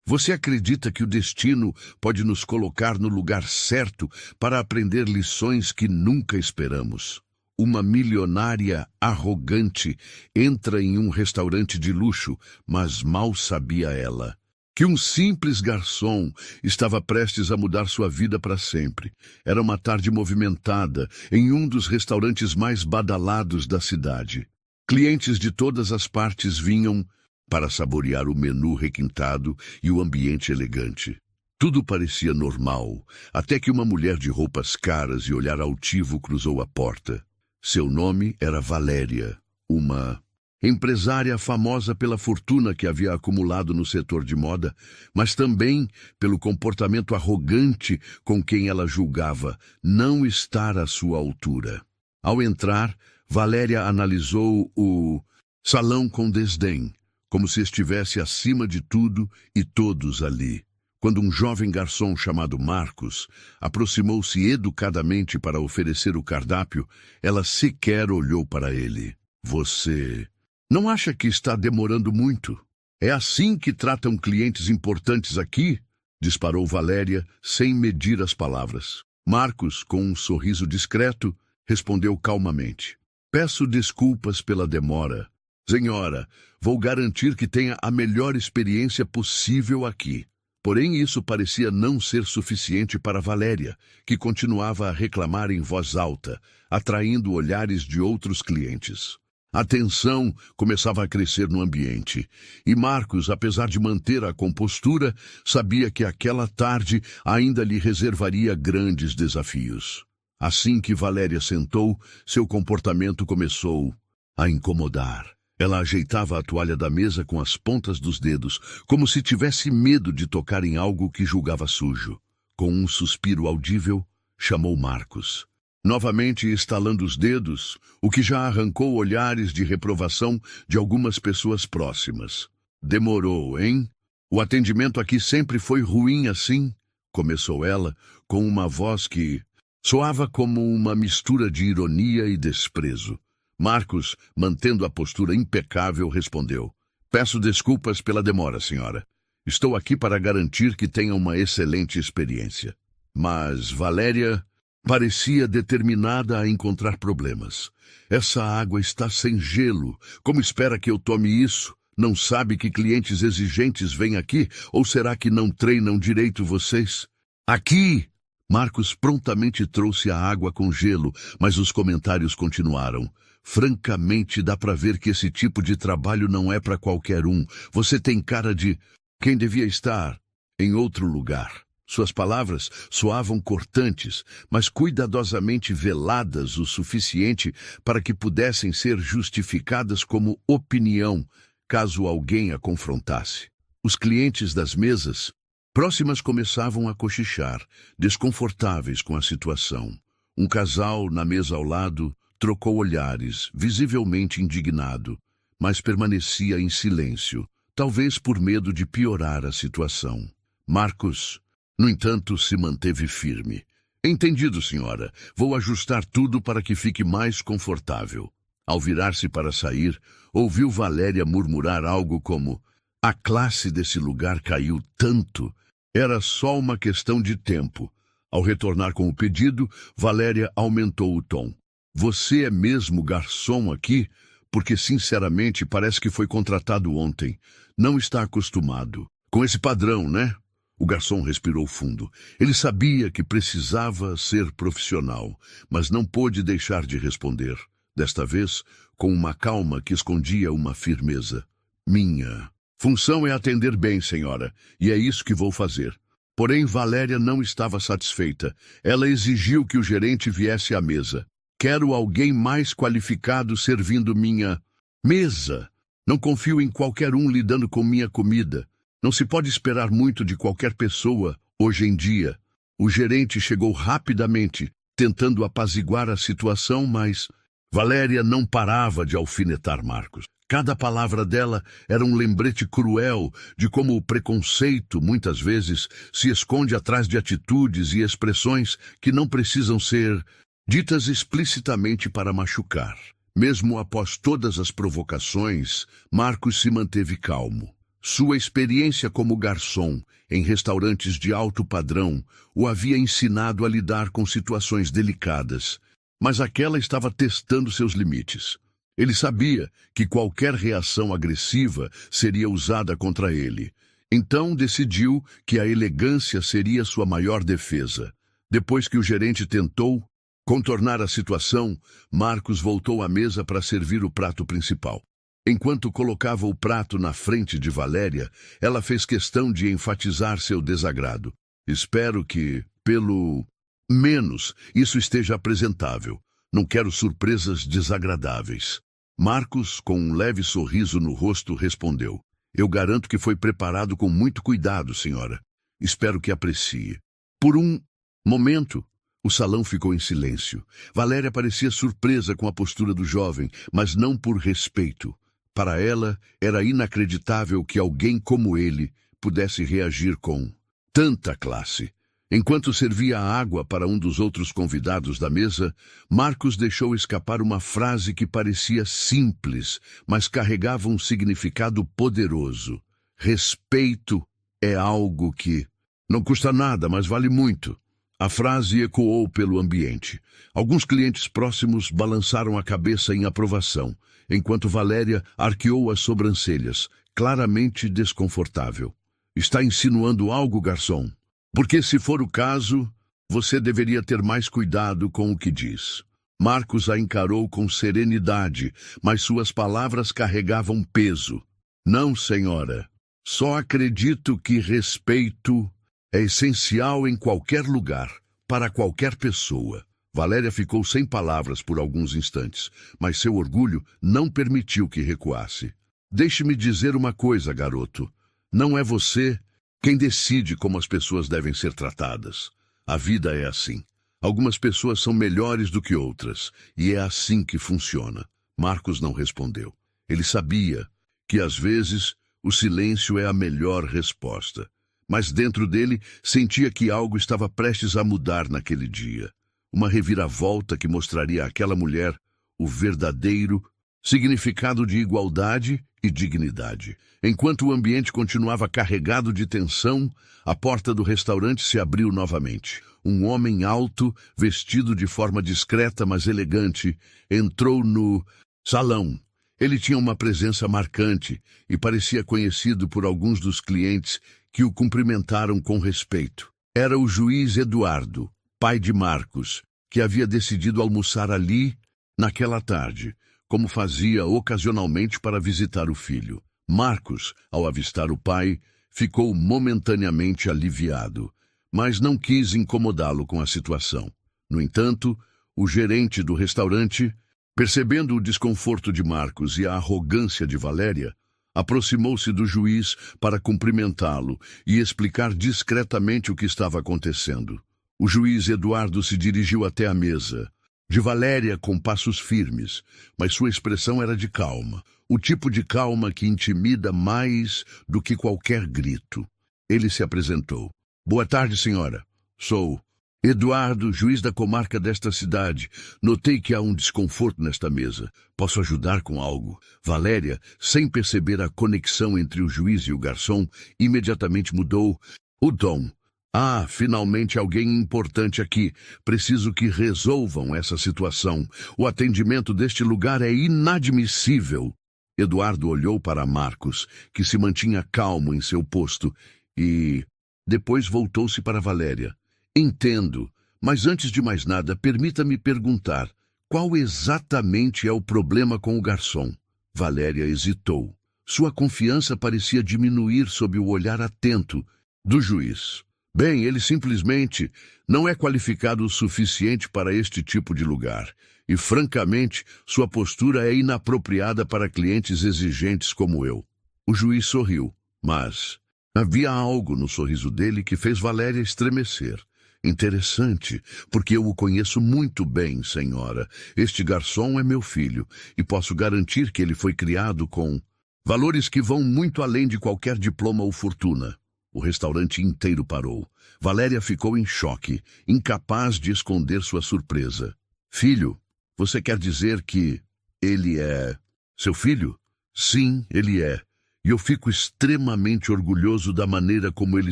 Você acredita que o destino pode nos colocar no lugar certo para aprender lições que nunca esperamos? Uma milionária arrogante entra em um restaurante de luxo, mas mal sabia ela que um simples garçom estava prestes a mudar sua vida para sempre. Era uma tarde movimentada em um dos restaurantes mais badalados da cidade. Clientes de todas as partes vinham para saborear o menu requintado e o ambiente elegante. Tudo parecia normal, até que uma mulher de roupas caras e olhar altivo cruzou a porta. Seu nome era Valéria, uma empresária famosa pela fortuna que havia acumulado no setor de moda, mas também pelo comportamento arrogante com quem ela julgava não estar à sua altura. Ao entrar, Valéria analisou o salão com desdém, como se estivesse acima de tudo e todos ali. Quando um jovem garçom chamado Marcos aproximou-se educadamente para oferecer o cardápio, ela sequer olhou para ele. Você não acha que está demorando muito? É assim que tratam clientes importantes aqui? Disparou Valéria, sem medir as palavras. Marcos, com um sorriso discreto, respondeu calmamente. Peço desculpas pela demora. Senhora, vou garantir que tenha a melhor experiência possível aqui. Porém, isso parecia não ser suficiente para Valéria, que continuava a reclamar em voz alta, atraindo olhares de outros clientes. A tensão começava a crescer no ambiente, e Marcos, apesar de manter a compostura, sabia que aquela tarde ainda lhe reservaria grandes desafios. Assim que Valéria sentou, seu comportamento começou a incomodar. Ela ajeitava a toalha da mesa com as pontas dos dedos, como se tivesse medo de tocar em algo que julgava sujo. Com um suspiro audível, chamou Marcos. Novamente estalando os dedos, o que já arrancou olhares de reprovação de algumas pessoas próximas. Demorou, hein? O atendimento aqui sempre foi ruim assim? Começou ela, com uma voz que soava como uma mistura de ironia e desprezo. Marcos, mantendo a postura impecável, respondeu. Peço desculpas pela demora, senhora. Estou aqui para garantir que tenha uma excelente experiência. Mas Valéria parecia determinada a encontrar problemas. Essa água está sem gelo. Como espera que eu tome isso? Não sabe que clientes exigentes vêm aqui? Ou será que não treinam direito vocês? Aqui! Marcos prontamente trouxe a água com gelo, mas os comentários continuaram. Francamente, dá para ver que esse tipo de trabalho não é para qualquer um. Você tem cara de quem devia estar em outro lugar. Suas palavras soavam cortantes, mas cuidadosamente veladas o suficiente para que pudessem ser justificadas como opinião, caso alguém a confrontasse. Os clientes das mesas próximas começavam a cochichar, desconfortáveis com a situação. Um casal, na mesa ao lado, trocou olhares, visivelmente indignado, mas permanecia em silêncio, talvez por medo de piorar a situação. Marcos, no entanto, se manteve firme. Entendido, senhora. Vou ajustar tudo para que fique mais confortável. Ao virar-se para sair, ouviu Valéria murmurar algo como: a classe desse lugar caiu tanto. Era só uma questão de tempo. Ao retornar com o pedido, Valéria aumentou o tom. Você é mesmo garçom aqui? Porque, sinceramente, parece que foi contratado ontem. Não está acostumado com esse padrão, né? O garçom respirou fundo. Ele sabia que precisava ser profissional, mas não pôde deixar de responder, desta vez com uma calma que escondia uma firmeza. Minha função é atender bem, senhora, e é isso que vou fazer. Porém, Valéria não estava satisfeita. Ela exigiu que o gerente viesse à mesa. Quero alguém mais qualificado servindo minha mesa. Não confio em qualquer um lidando com minha comida. Não se pode esperar muito de qualquer pessoa, hoje em dia. O gerente chegou rapidamente, tentando apaziguar a situação, mas Valéria não parava de alfinetar Marcos. Cada palavra dela era um lembrete cruel de como o preconceito, muitas vezes, se esconde atrás de atitudes e expressões que não precisam ser ditas explicitamente para machucar. Mesmo após todas as provocações, Marcos se manteve calmo. Sua experiência como garçom em restaurantes de alto padrão o havia ensinado a lidar com situações delicadas, mas aquela estava testando seus limites. Ele sabia que qualquer reação agressiva seria usada contra ele. Então decidiu que a elegância seria sua maior defesa. Depois que o gerente tentou contornar a situação, Marcos voltou à mesa para servir o prato principal. Enquanto colocava o prato na frente de Valéria, ela fez questão de enfatizar seu desagrado. Espero que, pelo menos, isso esteja apresentável. Não quero surpresas desagradáveis. Marcos, com um leve sorriso no rosto, respondeu: Eu garanto que foi preparado com muito cuidado, senhora. Espero que aprecie. Por um momento, o salão ficou em silêncio. Valéria parecia surpresa com a postura do jovem, mas não por respeito. Para ela, era inacreditável que alguém como ele pudesse reagir com tanta classe. Enquanto servia a água para um dos outros convidados da mesa, Marcos deixou escapar uma frase que parecia simples, mas carregava um significado poderoso. Respeito é algo que não custa nada, mas vale muito. A frase ecoou pelo ambiente. Alguns clientes próximos balançaram a cabeça em aprovação, enquanto Valéria arqueou as sobrancelhas, claramente desconfortável. Está insinuando algo, garçom? Porque, se for o caso, você deveria ter mais cuidado com o que diz. Marcos a encarou com serenidade, mas suas palavras carregavam peso. Não, senhora. Só acredito que respeito é essencial em qualquer lugar, para qualquer pessoa. Valéria ficou sem palavras por alguns instantes, mas seu orgulho não permitiu que recuasse. Deixe-me dizer uma coisa, garoto. Não é você quem decide como as pessoas devem ser tratadas. A vida é assim. Algumas pessoas são melhores do que outras, e é assim que funciona. Marcos não respondeu. Ele sabia que, às vezes, o silêncio é a melhor resposta. Mas dentro dele sentia que algo estava prestes a mudar naquele dia. Uma reviravolta que mostraria àquela mulher o verdadeiro significado de igualdade e dignidade. Enquanto o ambiente continuava carregado de tensão, a porta do restaurante se abriu novamente. Um homem alto, vestido de forma discreta mas elegante, entrou no salão. Ele tinha uma presença marcante e parecia conhecido por alguns dos clientes que o cumprimentaram com respeito. Era o juiz Eduardo, pai de Marcos, que havia decidido almoçar ali naquela tarde, como fazia ocasionalmente para visitar o filho. Marcos, ao avistar o pai, ficou momentaneamente aliviado, mas não quis incomodá-lo com a situação. No entanto, o gerente do restaurante, percebendo o desconforto de Marcos e a arrogância de Valéria, aproximou-se do juiz para cumprimentá-lo e explicar discretamente o que estava acontecendo. O juiz Eduardo se dirigiu até a mesa, de Valéria com passos firmes, mas sua expressão era de calma, o tipo de calma que intimida mais do que qualquer grito. Ele se apresentou. Boa tarde, senhora. Sou Eduardo, juiz da comarca desta cidade. Notei que há um desconforto nesta mesa. Posso ajudar com algo? Valéria, sem perceber a conexão entre o juiz e o garçom, imediatamente mudou o tom. Ah, finalmente alguém importante aqui. Preciso que resolvam essa situação. O atendimento deste lugar é inadmissível. Eduardo olhou para Marcos, que se mantinha calmo em seu posto, e depois voltou-se para Valéria. Entendo, mas antes de mais nada, permita-me perguntar, qual exatamente é o problema com o garçom? Valéria hesitou. Sua confiança parecia diminuir sob o olhar atento do juiz. Bem, ele simplesmente não é qualificado o suficiente para este tipo de lugar. E, francamente, sua postura é inapropriada para clientes exigentes como eu. O juiz sorriu, mas havia algo no sorriso dele que fez Valéria estremecer. Interessante, porque eu o conheço muito bem, senhora. Este garçom é meu filho, e posso garantir que ele foi criado com valores que vão muito além de qualquer diploma ou fortuna. O restaurante inteiro parou. Valéria ficou em choque, incapaz de esconder sua surpresa. Filho, você quer dizer que ele é seu filho? Sim, ele é. E eu fico extremamente orgulhoso da maneira como ele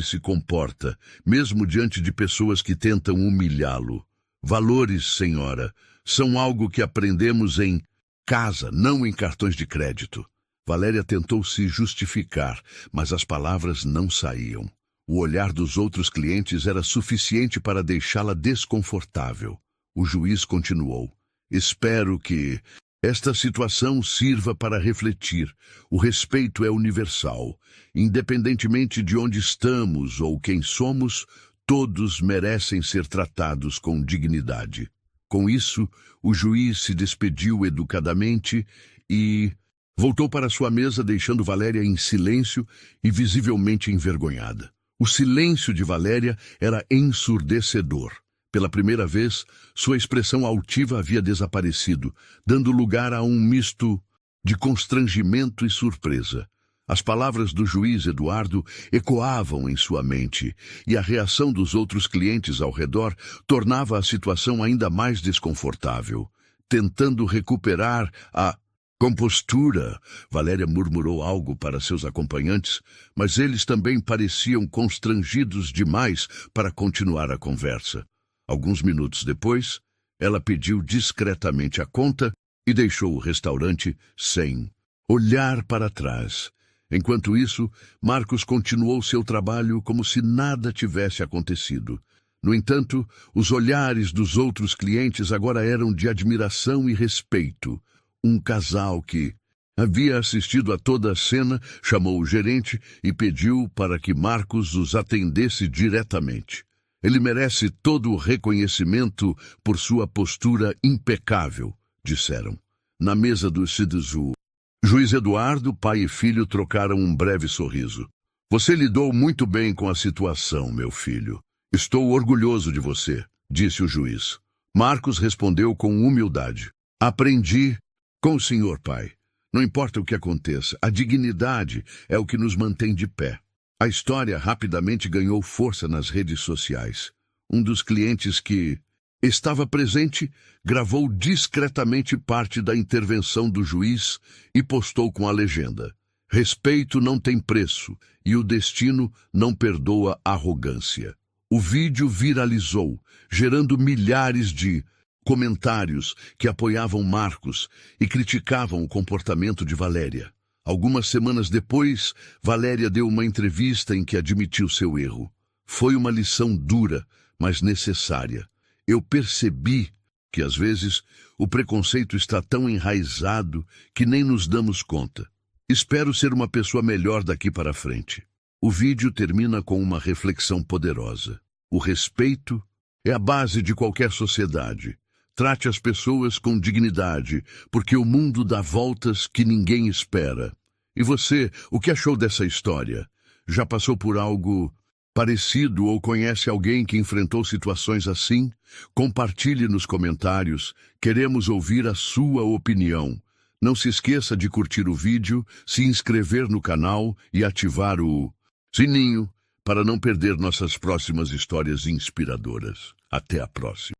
se comporta, mesmo diante de pessoas que tentam humilhá-lo. Valores, senhora, são algo que aprendemos em casa, não em cartões de crédito. Valéria tentou se justificar, mas as palavras não saíam. O olhar dos outros clientes era suficiente para deixá-la desconfortável. O juiz continuou. Espero que esta situação sirva para refletir. O respeito é universal. Independentemente de onde estamos ou quem somos, todos merecem ser tratados com dignidade. Com isso, o juiz se despediu educadamente e voltou para sua mesa, deixando Valéria em silêncio e visivelmente envergonhada. O silêncio de Valéria era ensurdecedor. Pela primeira vez, sua expressão altiva havia desaparecido, dando lugar a um misto de constrangimento e surpresa. As palavras do juiz Eduardo ecoavam em sua mente, e a reação dos outros clientes ao redor tornava a situação ainda mais desconfortável. Tentando recuperar a compostura, Valéria murmurou algo para seus acompanhantes, mas eles também pareciam constrangidos demais para continuar a conversa. Alguns minutos depois, ela pediu discretamente a conta e deixou o restaurante sem olhar para trás. Enquanto isso, Marcos continuou seu trabalho como se nada tivesse acontecido. No entanto, os olhares dos outros clientes agora eram de admiração e respeito. Um casal que havia assistido a toda a cena chamou o gerente e pediu para que Marcos os atendesse diretamente. Ele merece todo o reconhecimento por sua postura impecável, disseram. Na mesa do CIDSU, juiz Eduardo, pai e filho trocaram um breve sorriso. Você lidou muito bem com a situação, meu filho. Estou orgulhoso de você, disse o juiz. Marcos respondeu com humildade. Aprendi com o senhor, pai. Não importa o que aconteça, a dignidade é o que nos mantém de pé. A história rapidamente ganhou força nas redes sociais. Um dos clientes que estava presente gravou discretamente parte da intervenção do juiz e postou com a legenda: respeito não tem preço e o destino não perdoa arrogância. O vídeo viralizou, gerando milhares de comentários que apoiavam Marcos e criticavam o comportamento de Valéria. Algumas semanas depois, Valéria deu uma entrevista em que admitiu seu erro. Foi uma lição dura, mas necessária. Eu percebi que, às vezes, o preconceito está tão enraizado que nem nos damos conta. Espero ser uma pessoa melhor daqui para frente. O vídeo termina com uma reflexão poderosa. O respeito é a base de qualquer sociedade. Trate as pessoas com dignidade, porque o mundo dá voltas que ninguém espera. E você, o que achou dessa história? Já passou por algo parecido ou conhece alguém que enfrentou situações assim? Compartilhe nos comentários. Queremos ouvir a sua opinião. Não se esqueça de curtir o vídeo, se inscrever no canal e ativar o sininho para não perder nossas próximas histórias inspiradoras. Até a próxima.